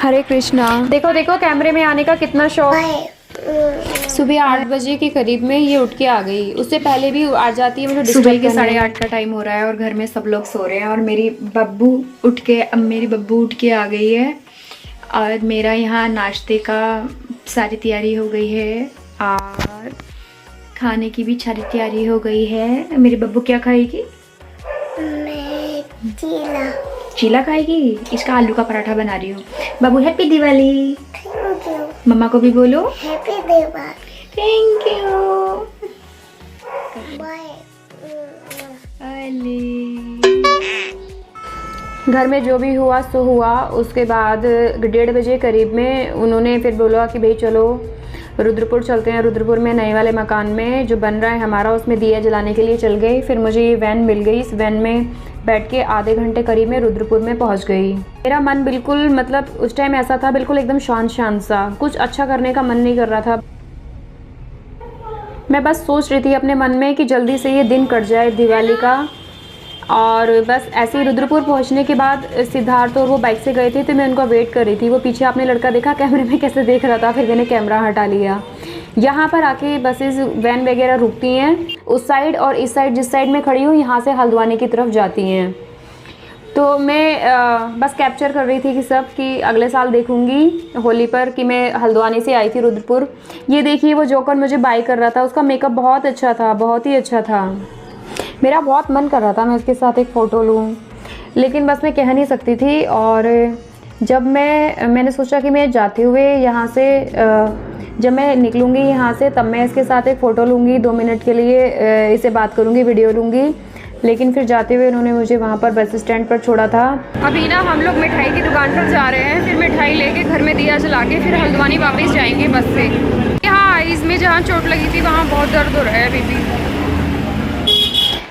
हरे कृष्णा। देखो देखो कैमरे में आने का कितना शौक। सुबह 8 बजे के करीब में ये उठ के आ गई, उससे पहले भी आ जाती है, मुझे सुबह के 8:30 का टाइम हो रहा है और घर में सब लोग सो रहे हैं और मेरी बब्बू उठ के आ गई है। और मेरा यहाँ नाश्ते का सारी तैयारी हो गई है और खाने की भी सारी तैयारी हो गई है। मेरी बब्बू क्या खाएगी? मैं चीला खाएगी। इसका आलू का पराठा बना रही हूँ। बाबू हैप्पी दिवाली। Thank you. मम्मा को भी बोलो happy Diwali. Thank you. Bye. घर में जो भी हुआ सो हुआ। उसके बाद 1:30 बजे करीब में उन्होंने फिर बोला कि भाई चलो रुद्रपुर चलते हैं। रुद्रपुर में नए वाले मकान में जो बन रहा है हमारा, उसमें दिया जलाने के लिए चल गई। फिर मुझे ये वैन मिल गई। इस वैन में बैठ के आधे घंटे करीब में रुद्रपुर में पहुंच गई। मेरा मन बिल्कुल मतलब उस टाइम ऐसा था, बिल्कुल एकदम शांत शांत सा, कुछ अच्छा करने का मन नहीं कर रहा था। मैं बस सोच रही थी अपने मन में कि जल्दी से ये दिन कट जाए दिवाली का। और बस ऐसे ही रुद्रपुर पहुंचने के बाद सिद्धार्थ और वो बाइक से गए थे तो मैं उनका वेट कर रही थी। वो पीछे आपने लड़का देखा कैमरे में कैसे देख रहा था, फिर मैंने कैमरा हटा लिया। यहाँ पर आके बसेस वैन वगैरह रुकती हैं उस साइड, और इस साइड जिस साइड में खड़ी हूँ यहाँ से हल्द्वानी की तरफ जाती हैं। तो मैं बस कैप्चर कर रही थी कि सब कि अगले साल देखूंगी होली पर कि मैं हल्द्वानी से आई थी रुद्रपुर। ये देखिए वो जोकर मुझे बाय कर रहा था, उसका मेकअप बहुत अच्छा था, बहुत ही अच्छा था। मेरा बहुत मन कर रहा था मैं उसके साथ एक फ़ोटो लूँ, लेकिन बस मैं कह नहीं सकती थी। और जब मैंने सोचा कि मैं जाते हुए यहाँ से जब मैं निकलूँगी यहाँ से तब मैं इसके साथ एक फ़ोटो लूँगी, 2 मिनट के लिए इसे बात करूँगी, वीडियो लूँगी। लेकिन फिर जाते हुए उन्होंने मुझे वहाँ पर बस स्टैंड पर छोड़ा था। अभी ना हम लोग मिठाई की दुकान पर जा रहे हैं, फिर मिठाई लेके घर में दिया जला के फिर हल्द्वानी वापस जाएंगे बस से। यहाँ आइज़ में जहाँ चोट लगी थी वहाँ बहुत दर्द हो रहा है अभी भी।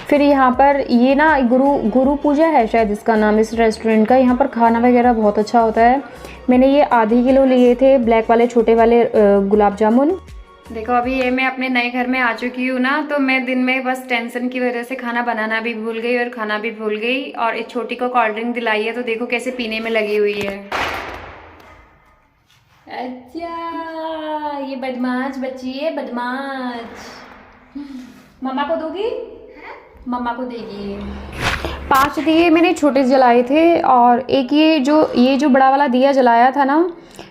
फिर यहाँ पर ये ना गुरु पूजा है शायद इसका नाम इस रेस्टोरेंट का। यहाँ पर खाना वगैरह बहुत अच्छा होता है। मैंने ये आधी किलो लिए थे ब्लैक वाले छोटे वाले गुलाब जामुन। देखो अभी ये मैं अपने नए घर में आ चुकी हूँ ना, तो मैं दिन में बस टेंशन की वजह से खाना बनाना भी भूल गई और खाना भी भूल गई। और इस छोटी को कोल्ड ड्रिंक दिलाई है तो देखो कैसे पीने में लगी हुई है। अच्छा ये बदमाश बच्ची है, बदमाश। मम्मा को दोगी? मम्मा को देगी। 5 दिए मैंने छोटे जलाए थे और एक ये जो बड़ा वाला दिया जलाया था ना,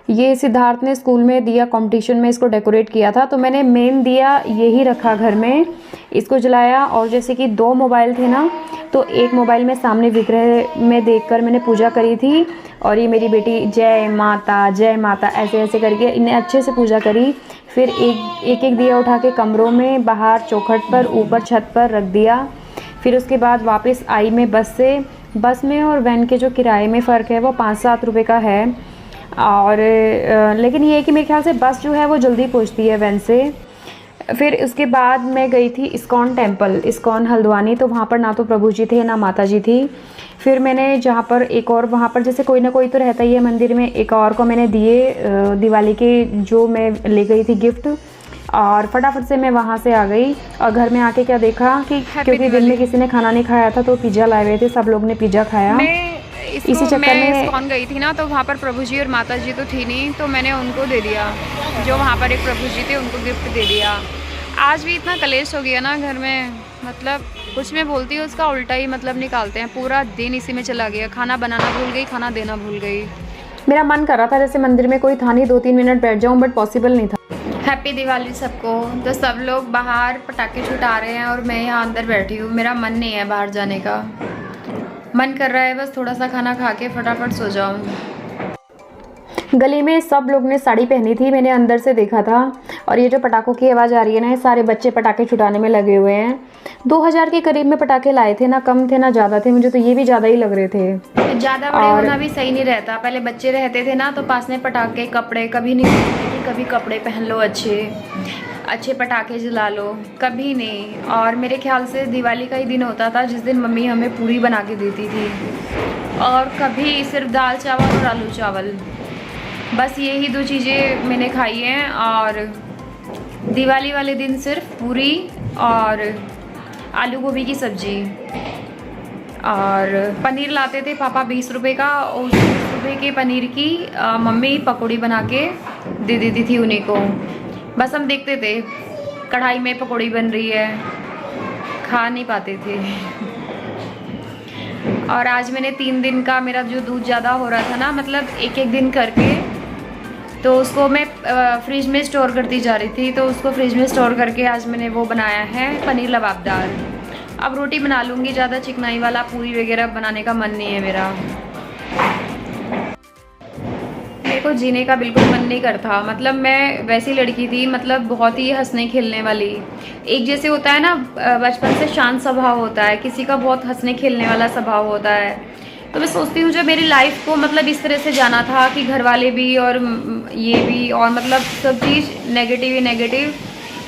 ये सिद्धार्थ ने स्कूल में दिया कंपटीशन में इसको डेकोरेट किया था, तो मैंने मेन दिया यही रखा घर में, इसको जलाया। और जैसे कि 2 मोबाइल थे ना, तो एक मोबाइल में सामने विग्रह में देखकर मैंने पूजा करी थी। और ये मेरी बेटी जय माता ऐसे ऐसे करके इन्हें अच्छे से पूजा करी। फिर एक दिया उठा के कमरों में, बाहर चौखट पर, ऊपर छत पर रख दिया। फिर उसके बाद वापस आई मैं बस में और वैन के जो किराए में फ़र्क है वो 5-7 रुपये का है। और लेकिन ये है कि मेरे ख्याल से बस जो है वो जल्दी पहुंचती है वैन से। फिर उसके बाद मैं गई थी इस्कॉन टेम्पल, इस्कॉन हल्द्वानी। तो वहाँ पर ना तो प्रभु जी थे ना माता जी थी। फिर मैंने जहाँ पर एक और, वहाँ पर जैसे कोई ना कोई तो रहता ही है मंदिर में, एक और को मैंने दिए दिवाली के जो मैं ले गई थी गिफ्ट। और फटाफट से मैं वहाँ से आ गई। और घर में आके क्या देखा कि क्योंकि दिन में किसी ने खाना नहीं खाया था तो पिज़्ज़ा लाए हुए थे, सब लोग ने पिज़्ज़ा खाया। इसी चक्कर में इस्कॉन गई थी ना, तो वहाँ पर प्रभु जी और माता जी तो थी नहीं, तो मैंने उनको दे दिया, जो वहाँ पर एक प्रभु जी थे उनको गिफ्ट दे दिया। आज भी इतना कलेश हो गया ना घर में, मतलब कुछ मैं बोलती हूँ उसका उल्टा ही मतलब निकालते हैं। पूरा दिन इसी में चला गया, खाना बनाना भूल गई, खाना देना भूल गई। मेरा मन कर रहा था जैसे मंदिर में कोई था नहीं, 2-3 मिनट बैठ जाऊँ, बट पॉसिबल नहीं था। हैप्पी दिवाली सबको। तो सब लोग बाहर पटाखे छुटा रहे हैं और मैं यहाँ अंदर बैठी हूँ। मेरा मन नहीं है बाहर जाने का, मन कर रहा है बस थोड़ा सा खाना खा के फटाफट सो जाऊँ। गली में सब लोग ने साड़ी पहनी थी, मैंने अंदर से देखा था। और ये जो पटाखों की आवाज़ आ रही है ना, ये सारे बच्चे पटाखे छुटाने में लगे हुए हैं। 2000 के करीब में पटाखे लाए थे, ना कम थे ना ज़्यादा थे, मुझे तो ये भी ज़्यादा ही लग रहे थे। ज़्यादा बड़े होना भी सही नहीं रहता। पहले बच्चे रहते थे ना तो पास में पटाखे, कपड़े कभी नहीं सोचते कि कभी कपड़े पहन लो, अच्छे पटाखे जला लो, कभी नहीं। और मेरे ख्याल से दिवाली का ही दिन होता था जिस दिन मम्मी हमें पूरी बना के देती थी, और कभी सिर्फ दाल चावल और आलू चावल, बस यही 2 चीज़ें मैंने खाई हैं। और दिवाली वाले दिन सिर्फ पूरी और आलू गोभी की सब्ज़ी। और पनीर लाते थे पापा 20 रुपये का, और उस 20 रुपये के पनीर की मम्मी पकौड़ी बना के दे देती थी उन्हीं को। बस हम देखते थे कढ़ाई में पकौड़ी बन रही है, खा नहीं पाते थे। और आज मैंने 3 दिन का मेरा जो दूध ज़्यादा हो रहा था ना, मतलब एक एक दिन करके, तो उसको मैं फ्रिज में स्टोर करती जा रही थी, तो उसको फ्रिज में स्टोर करके आज मैंने वो बनाया है पनीर लबाबदार। अब रोटी बना लूँगी, ज़्यादा चिकनाई वाला पूरी वगैरह बनाने का मन नहीं है मेरा। मेरे को जीने का बिल्कुल मन नहीं करता, मतलब मैं वैसी लड़की थी, मतलब बहुत ही हंसने खेलने वाली। एक जैसे होता है ना, बचपन से शांत स्वभाव होता है, किसी का बहुत हंसने खेलने वाला स्वभाव होता है। तो मैं सोचती हूँ जब मेरी लाइफ को मतलब इस तरह से जाना था कि घर वाले भी और ये भी, और मतलब सब चीज़ नेगेटिव ही नेगेटिव,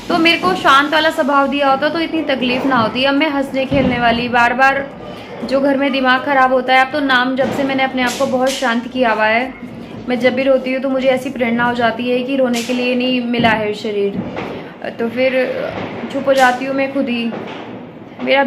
तो मेरे को शांत वाला स्वभाव दिया होता तो इतनी तकलीफ़ ना होती। अब मैं हंसने खेलने वाली, बार बार जो घर में दिमाग ख़राब होता है। अब तो नाम जब से मैंने अपने आप को बहुत शांत किया हुआ है, मैं जब भी रोती हूँ तो मुझे ऐसी प्रेरणा हो जाती है कि रोने के लिए नहीं मिला है शरीर, तो फिर चुप हो जाती हूँ मैं खुद ही। मेरा